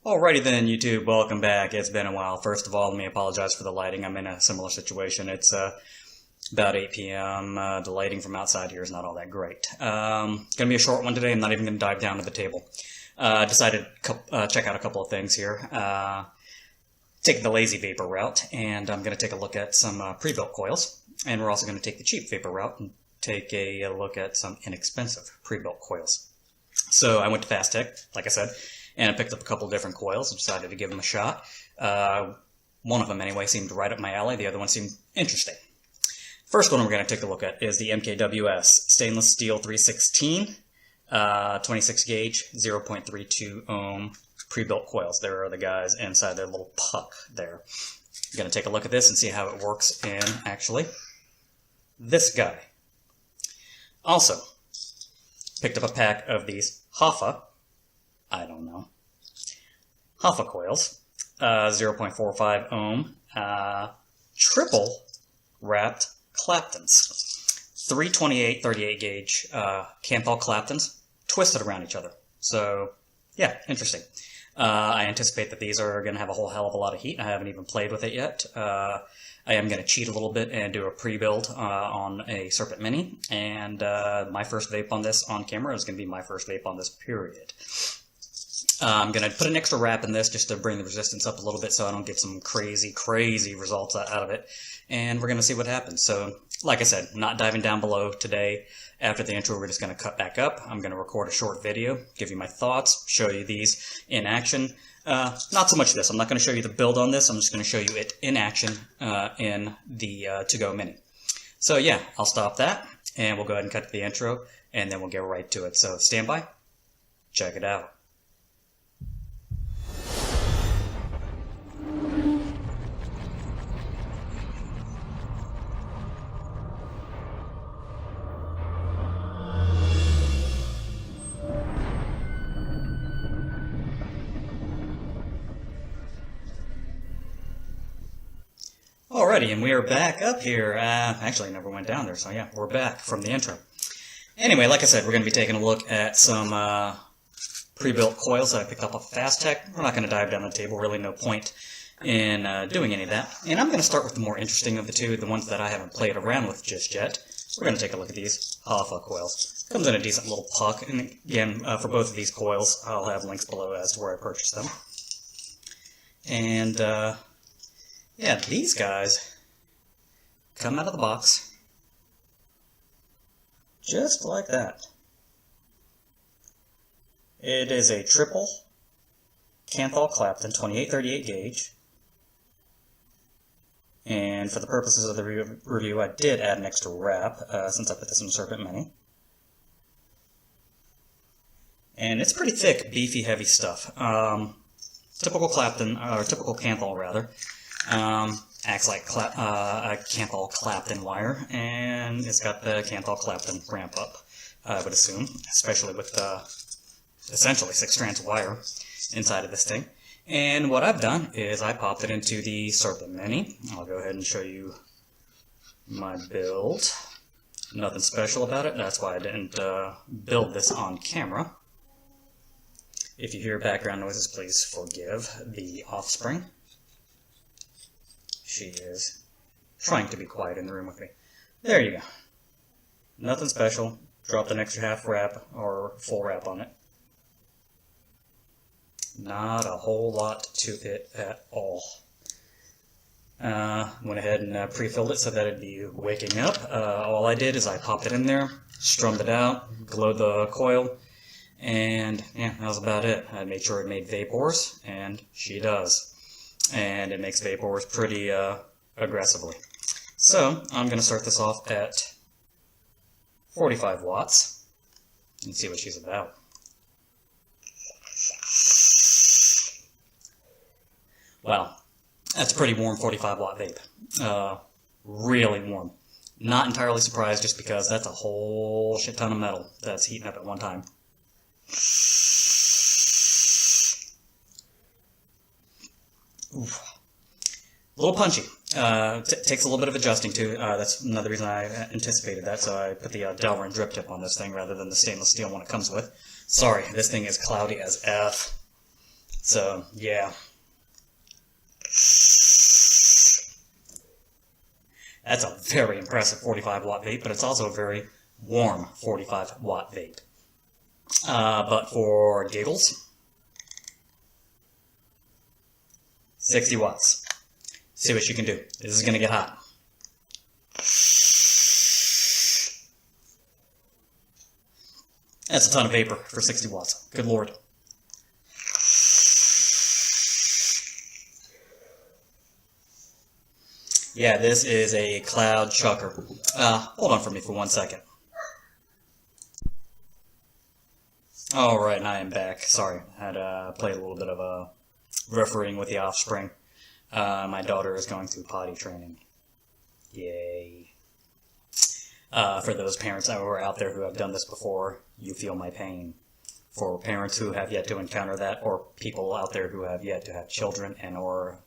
Alrighty then, YouTube, welcome back. It's been a while. First of all, let me apologize for the lighting. I'm in a similar situation. It's about 8 p.m. The lighting from outside here is not all that great. Gonna be a short one today. I'm not even gonna dive down to the table. Decided to check out a couple of things here. Take the lazy vapor route, and I'm gonna take a look at some pre-built coils. And we're also gonna take the cheap vapor route and take a look at some inexpensive pre-built coils. So I went to Fasttech, like I said, and I picked up a couple of different coils and decided to give them a shot. One of them, anyway, seemed right up my alley. The other one seemed interesting. First one we're going to take a look at is the MKWS Stainless Steel 316, 26 gauge, 0.32 ohm pre-built coils. There are the guys inside their little puck there. I'm going to take a look at this and see how it works in, actually, this guy. Also, picked up a pack of these Hoffa, Hoffa coils, 0.45 ohm, triple wrapped Claptons. 328 38 gauge Canthal Claptons twisted around each other. So, yeah, interesting. I anticipate that these are going to have a whole hell of a lot of heat. I haven't even played with it yet. I am going to cheat a little bit and do a pre-build on a Serpent Mini. And my first vape on this on camera is going to be my first vape on this, period. I'm going to put an extra wrap in this just to bring the resistance up a little bit so I don't get some crazy results out of it. And we're going to see what happens. So, like I said, not diving down below today. After the intro, we're just going to cut back up. I'm going to record a short video, give you my thoughts, show you these in action. Not so much this. I'm not going to show you the build on this. I'm just going to show you it in action in the Togo Mini. So, yeah, I'll stop that, and we'll go ahead and cut to the intro, and then we'll get right to it. So, stand by. Check it out. Alrighty, and we are back up here. Actually, I never went down there, so yeah, we're back from the intro. Anyway, like I said, we're going to be taking a look at some pre-built coils that I picked up off Fasttech. We're not going to dive down the table, really no point in doing any of that. And I'm going to start with the more interesting of the two, the ones that I haven't played around with just yet. We're going to take a look at these Hoffa coils. Comes in a decent little puck, and again, for both of these coils, I'll have links below as to where I purchased them. And, yeah, these guys come out of the box just like that. It is a triple Canthal Clapton 2838 gauge. And for the purposes of the review, I did add an extra wrap since I put this in the Serpent Mini. And it's pretty thick, beefy, heavy stuff. Typical Clapton, or typical Canthal rather. Acts like a Canthal Clapton wire, and it's got the Canthal Clapton ramp up, I would assume, especially with essentially 6 strands of wire inside of this thing. And what I've done is I popped it into the Serpent Mini. I'll go ahead and show you my build. Nothing special about it, that's why I didn't build this on camera. If you hear background noises, please forgive the offspring. She is trying to be quiet in the room with me. There you go. Nothing special. Dropped an extra half wrap or full wrap on it. Not a whole lot to it at all. Went ahead and pre-filled it so that it'd be waking up. All I did is I popped it in there, strummed it out, glowed the coil, and yeah, that was about it. I made sure it made vapors, and she does. And it makes vapors pretty aggressively. So, I'm going to start this off at 45 watts and see what she's about. Wow, that's a pretty warm 45 watt vape. Really warm. Not entirely surprised just because that's a whole shit ton of metal that's heating up at one time. Oof. A little punchy. Takes a little bit of adjusting too. That's another reason I anticipated that, so I put the Delver and drip tip on this thing rather than the stainless steel one it comes with. Sorry, this thing is cloudy as F. So, yeah. That's a very impressive 45 watt vape, but it's also a very warm 45 watt vape. But for giggles, 60 watts. See what you can do. This is going to get hot. That's a ton of vapor for 60 watts. Good lord. Yeah, this is a cloud chucker. Hold on for me for 1 second. Alright, and I am back. Sorry, I had played a little bit of refereeing with the offspring. My daughter is going through potty training. Yay. For those parents that were out there who have done this before, you feel my pain. For parents who have yet to encounter that, or people out there who have yet to have children and or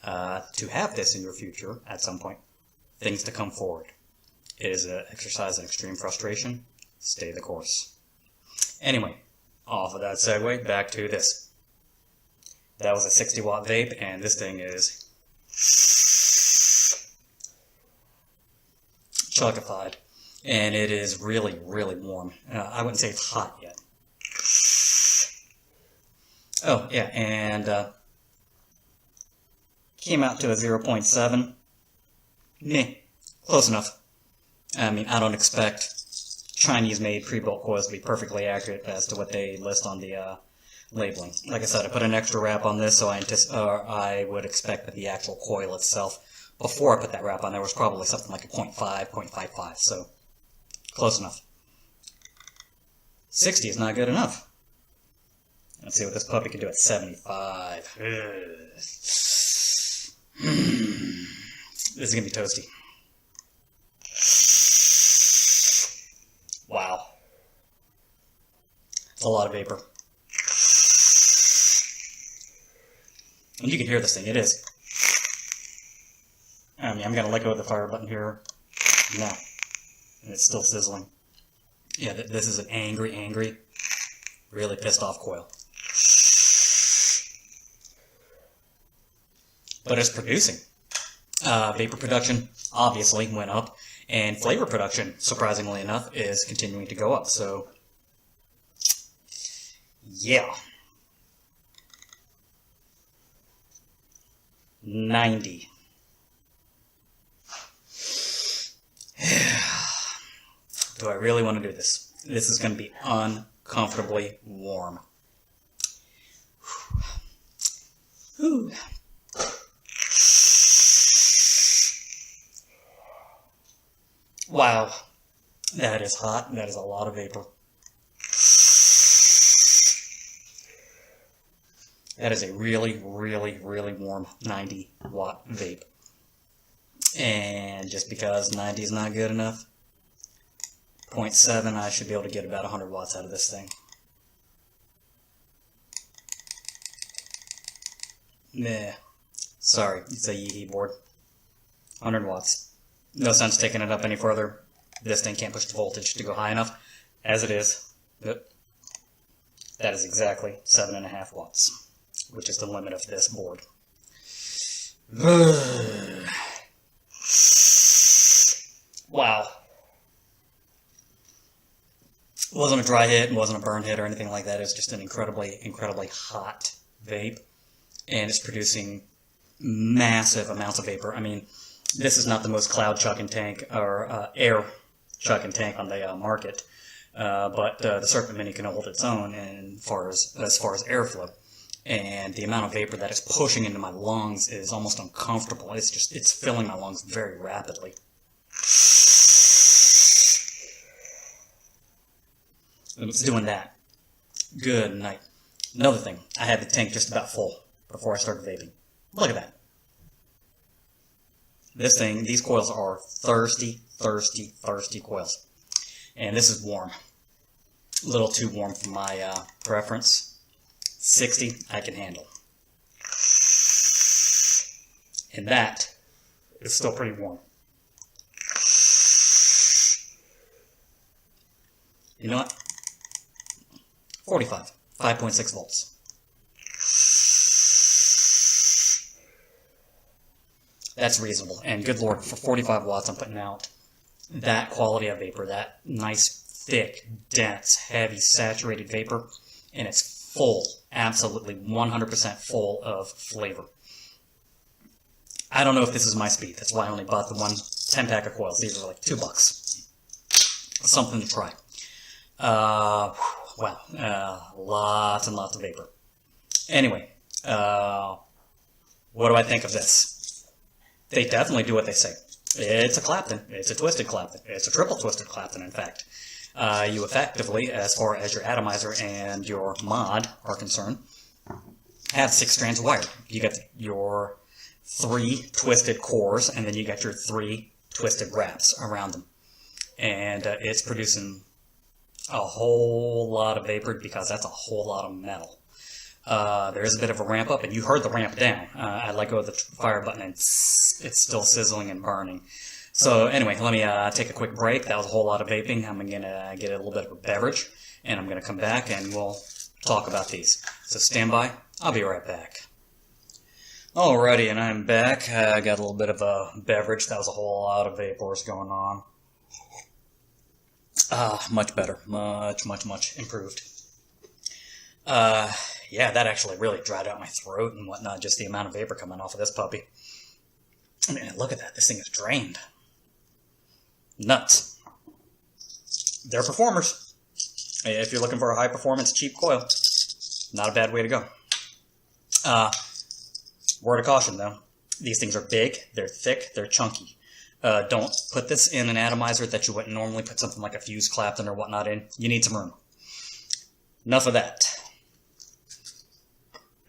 to have this in your future at some point, things to come forward. It is an exercise in extreme frustration. Stay the course. Anyway, off of that segue, back to this. That was a 60 watt vape, and this thing is chuckified. And it is really, really warm. I wouldn't say it's hot yet. Oh, yeah, and came out to a 0.7. Meh, close enough. I mean, I don't expect Chinese-made pre-built coils to be perfectly accurate as to what they list on the labeling. Like I said, I put an extra wrap on this, so I would expect that the actual coil itself, before I put that wrap on, there was probably something like a 0.5, 0.55, so close enough. 60 is not good enough. Let's see what this puppy can do at 75. This is going to be toasty. Wow. It's a lot of vapor. And you can hear this thing. It is. I mean, I'm going to let go of the fire button here now. And it's still sizzling. Yeah, this is an angry, really pissed off coil. But it's producing. Vapor production obviously went up, and flavor production, surprisingly enough, is continuing to go up. So, yeah. 90. Do I really want to do this? This is going to be uncomfortably warm. Whew. Wow, that is hot. That is a lot of vapor. That is a really, really, really warm 90 watt vape. And just because 90 is not good enough, 0.7, I should be able to get about 100 watts out of this thing. Meh. Sorry, it's a Yeehee board. 100 watts. No sense taking it up any further. This thing can't push the voltage to go high enough. As it is, that is exactly 7.5 watts, which is the limit of this board. Wow. It wasn't a dry hit, it wasn't a burn hit or anything like that. It's just an incredibly, incredibly hot vape. And it's producing massive amounts of vapor. I mean, this is not the most cloud chucking tank or air chucking tank on the market, but the Serpent Mini can hold its own as far as airflow. And the amount of vapor that is pushing into my lungs is almost uncomfortable. It's filling my lungs very rapidly. It's doing that. Good night. Another thing, I had the tank just about full before I started vaping. Look at that. This thing, these coils are thirsty, thirsty, thirsty coils. And this is warm. A little too warm for my preference. 60, I can handle. And that is still pretty warm. You know what? 45, 5.6 volts. that's reasonable. And good lord, for 45 watts, I'm putting out that quality of vapor, that nice, thick, dense, heavy, saturated vapor, and it's full, absolutely 100% full of flavor. I don't know if this is my speed. That's why I only bought the 10-pack of coils. These are like $2. Something to try. Wow. Lots and lots of vapor. Anyway, what do I think of this? They definitely do what they say. It's a Clapton. It's a twisted Clapton. It's a triple twisted Clapton, in fact. You effectively, as far as your atomizer and your mod are concerned, have 6 strands of wire. You got your 3 twisted cores, and then you got your 3 twisted wraps around them. And it's producing a whole lot of vapor because that's a whole lot of metal. There is a bit of a ramp up, and you heard the ramp down. I let go of the fire button, and it's still sizzling and burning. So anyway, let me take a quick break. That was a whole lot of vaping. I'm going to get a little bit of a beverage, and I'm going to come back, and we'll talk about these. So stand by. I'll be right back. Alrighty, and I'm back. I got a little bit of a beverage. That was a whole lot of vapors going on. Much better. Much improved. Yeah, that actually really dried out my throat and whatnot, just the amount of vapor coming off of this puppy. I mean, look at that. This thing is drained. Nuts. They're performers. If you're looking for a high-performance, cheap coil, not a bad way to go. Word of caution, though. These things are big, they're thick, they're chunky. Don't put this in an atomizer that you wouldn't normally put something like a fused Clapton or whatnot in. You need some room. Enough of that.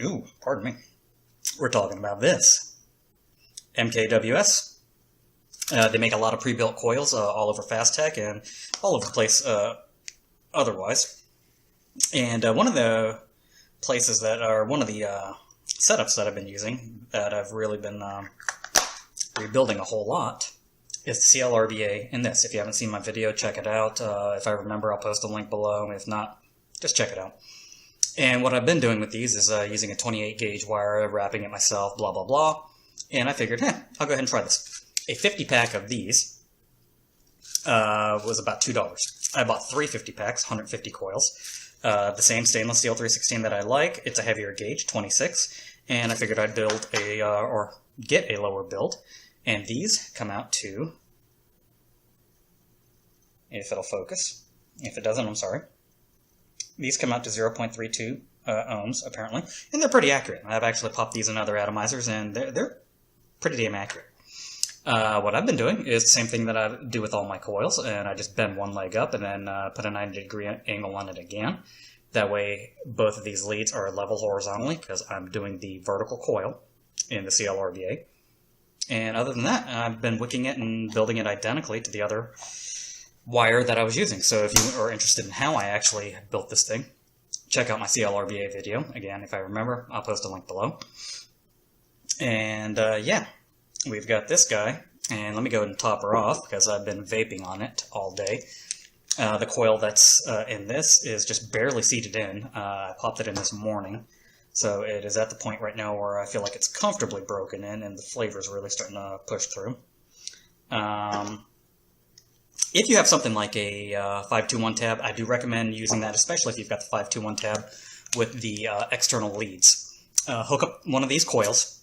Ooh, pardon me. We're talking about this. MKWS. They make a lot of pre-built coils all over Fasttech and all over the place otherwise. And one of the places that are one of the setups that I've been using that I've really been rebuilding a whole lot is the CLRBA in this. If you haven't seen my video, check it out. If I remember, I'll post a link below. If not, just check it out. And what I've been doing with these is using a 28 gauge wire, wrapping it myself, blah, blah, blah. And I figured, I'll go ahead and try this. A 50-pack of these was about $2. I bought 3 50-packs, 150 coils. The same stainless steel 316 that I like. It's a heavier gauge, 26. And I figured I'd build or get a lower build. And these come out to, if it'll focus. If it doesn't, I'm sorry. These come out to 0.32 ohms, apparently. And they're pretty accurate. I've actually popped these in other atomizers, and they're pretty damn accurate. What I've been doing is the same thing that I do with all my coils, and I just bend one leg up and then put a 90-degree angle on it again. That way, both of these leads are level horizontally, because I'm doing the vertical coil in the CLRBA. And other than that, I've been wicking it and building it identically to the other wire that I was using. So if you are interested in how I actually built this thing, check out my CLRBA video. Again, if I remember, I'll post a link below. And yeah, we've got this guy. And let me go ahead and top her off, because I've been vaping on it all day. The coil that's in this is just barely seated in. I popped it in this morning. So it is at the point right now where I feel like it's comfortably broken in and the flavor is really starting to push through. If you have something like a 521 tab, I do recommend using that, especially if you've got the 521 tab with the external leads. Hook up one of these coils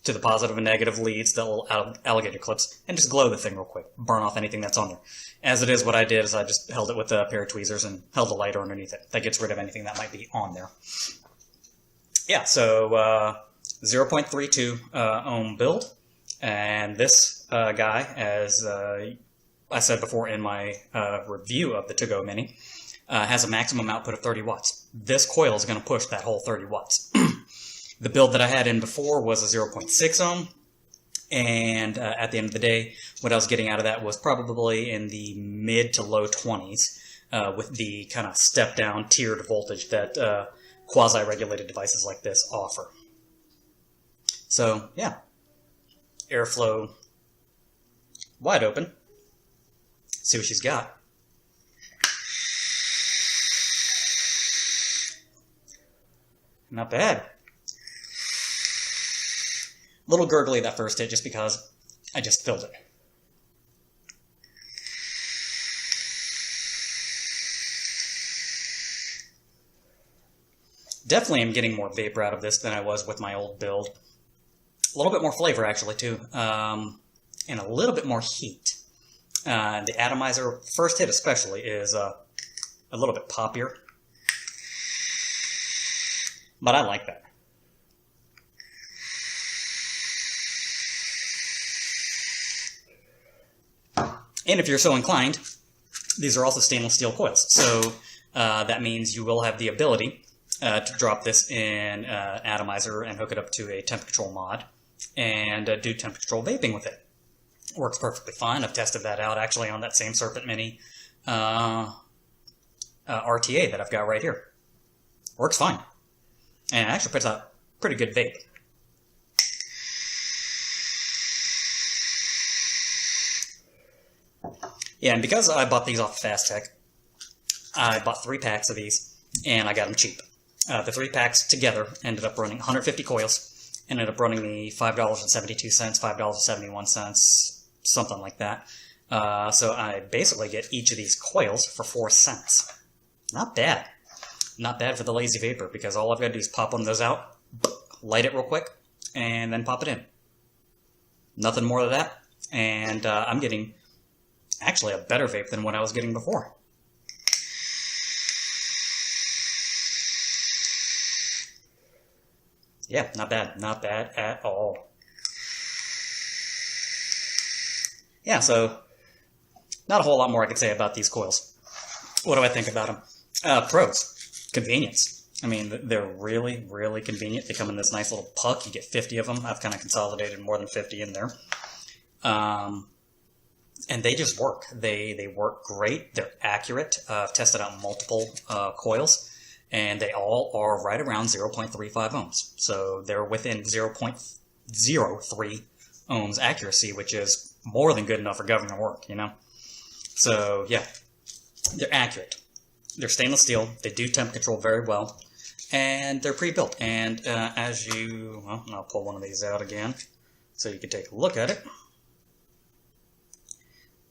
to the positive and negative leads, the little alligator clips, and just glow the thing real quick. Burn off anything that's on there. As it is, what I did is I just held it with a pair of tweezers and held the lighter underneath it. That gets rid of anything that might be on there. Yeah, so 0.32 ohm build, and this guy, as I said before in my review of the Togo Mini, has a maximum output of 30 watts. This coil is going to push that whole 30 watts. The build that I had in before was a 0.6 ohm, and at the end of the day, what I was getting out of that was probably in the mid to low 20s with the kind of step-down tiered voltage that quasi-regulated devices like this offer. So, yeah. Airflow wide open. See what she's got. Not bad. Little gurgly that first hit just because I just filled it. Definitely am getting more vapor out of this than I was with my old build. A little bit more flavor, actually, too. And a little bit more heat. The atomizer, first hit especially, is a little bit poppier. But I like that. And if you're so inclined, these are also stainless steel coils. So that means you will have the ability to drop this in atomizer and hook it up to a temp control mod and do temp control vaping with it. Works perfectly fine. I've tested that out actually on that same Serpent Mini RTA that I've got right here. Works fine. And it actually puts out pretty good vape. Yeah, and because I bought these off Fasttech, I bought 3 packs of these, and I got them cheap. The 3 packs together ended up running 150 coils, ended up running me $5.72, $5.71, something like that. So I basically get each of these coils for 4 cents. Not bad. Not bad for the lazy vapor, because all I've got to do is pop one of those out, light it real quick, and then pop it in. Nothing more than that, and I'm getting actually a better vape than what I was getting before. Yeah, not bad. Not bad at all. Yeah, so not a whole lot more I could say about these coils. What do I think about them? Pros. Convenience. I mean, they're really, really convenient. They come in this nice little puck. You get 50 of them. I've kind of consolidated more than 50 in there. And they just work. They work great. They're accurate. I've tested out multiple coils, and they all are right around 0.35 ohms. So they're within 0.03 ohms accuracy, which is more than good enough for government work, you know? So, yeah, they're accurate. They're stainless steel. They do temp control very well, and they're pre-built. And as you, well, I'll pull one of these out again so you can take a look at it.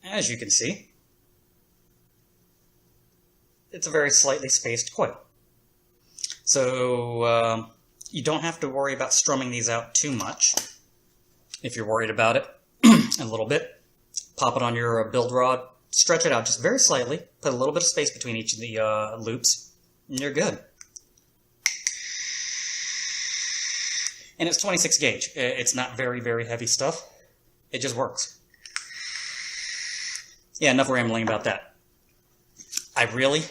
As you can see, it's a very slightly spaced coil. So you don't have to worry about strumming these out too much. If you're worried about it a little bit, pop it on your build rod, stretch it out just very slightly, put a little bit of space between each of the loops, and you're good. And it's 26 gauge. It's not very, very heavy stuff. It just works. Yeah, enough rambling about that. I really,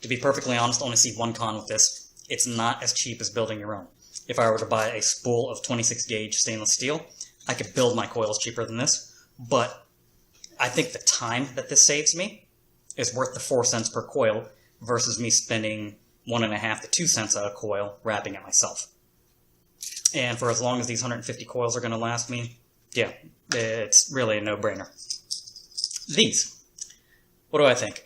to be perfectly honest, only see one con with this. It's not as cheap as building your own. If I were to buy a spool of 26 gauge stainless steel, I could build my coils cheaper than this, but I think the time that this saves me is worth the 4 cents per coil versus me spending 1.5 to 2 cents a coil wrapping it myself. And for as long as these 150 coils are going to last me, yeah, it's really a no-brainer. These. What do I think?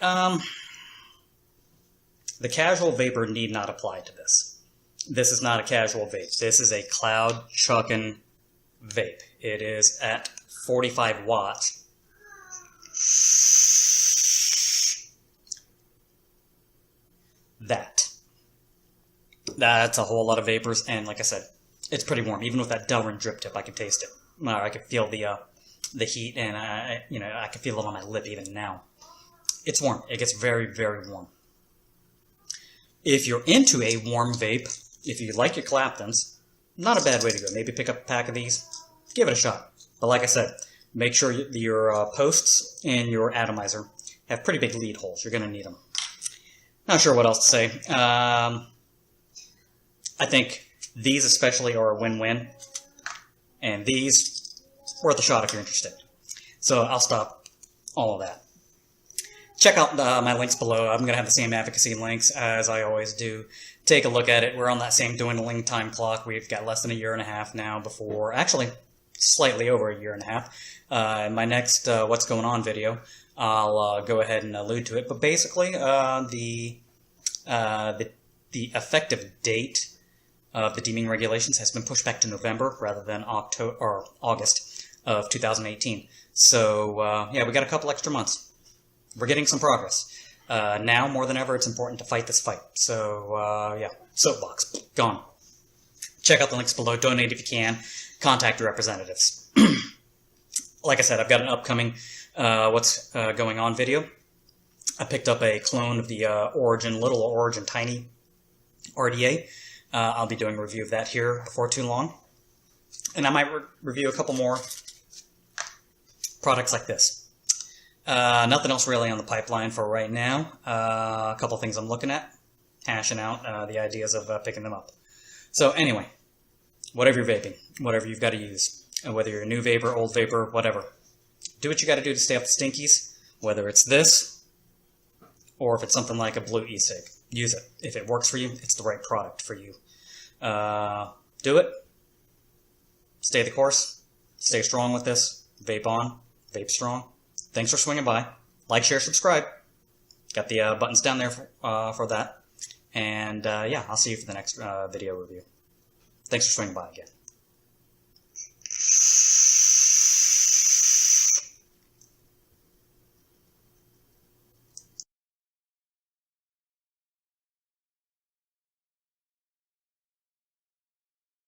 The casual vapor need not apply to this. This is not a casual vape. This is a cloud chucking vape. It is at 45 watts. That's a whole lot of vapors, and like I said, it's pretty warm. Even with that Delrin drip tip, I can taste it. I can feel the heat, and I can feel it on my lip even now. It's warm. It gets very, very warm. If you're into a warm vape, if you like your Claptons, not a bad way to go. Maybe pick up a pack of these, give it a shot. But like I said, make sure your posts and your atomizer have pretty big lead holes. You're going to need them. Not sure what else to say. I think these especially are a win-win, and these, worth a shot if you're interested. So I'll stop all of that. Check out my links below. I'm going to have the same advocacy links as I always do. Take a look at it. We're on that same dwindling time clock. We've got less than a year and a half now before, actually slightly over a year and a half. In my next What's Going On video, I'll go ahead and allude to it. But basically, the effective date of the deeming regulations has been pushed back to November rather than August. of 2018. So, yeah, we got a couple extra months. We're getting some progress. Now, more than ever, it's important to fight this fight. So, yeah, soapbox, gone. Check out the links below. Donate if you can. Contact your representatives. Like I said, I've got an upcoming What's Going On video. I picked up a clone of the Little Origin Tiny RDA. I'll be doing a review of that here before too long. And I might review a couple more products like this. Nothing else really on the pipeline for right now. A couple things I'm looking at, hashing out the ideas of picking them up. So anyway, whatever you're vaping, whatever you've got to use, and whether you're a new vapor, old vapor, whatever, do what you got to do to stay off the stinkies, whether it's this or if it's something like a blue e-cig. Use it. If it works for you, it's the right product for you. Do it. Stay the course. Stay strong with this. Vape on. Vape strong. Thanks for swinging by. Like, share, subscribe. Got the buttons down there for that. And yeah, I'll see you for the next video review. Thanks for swinging by again.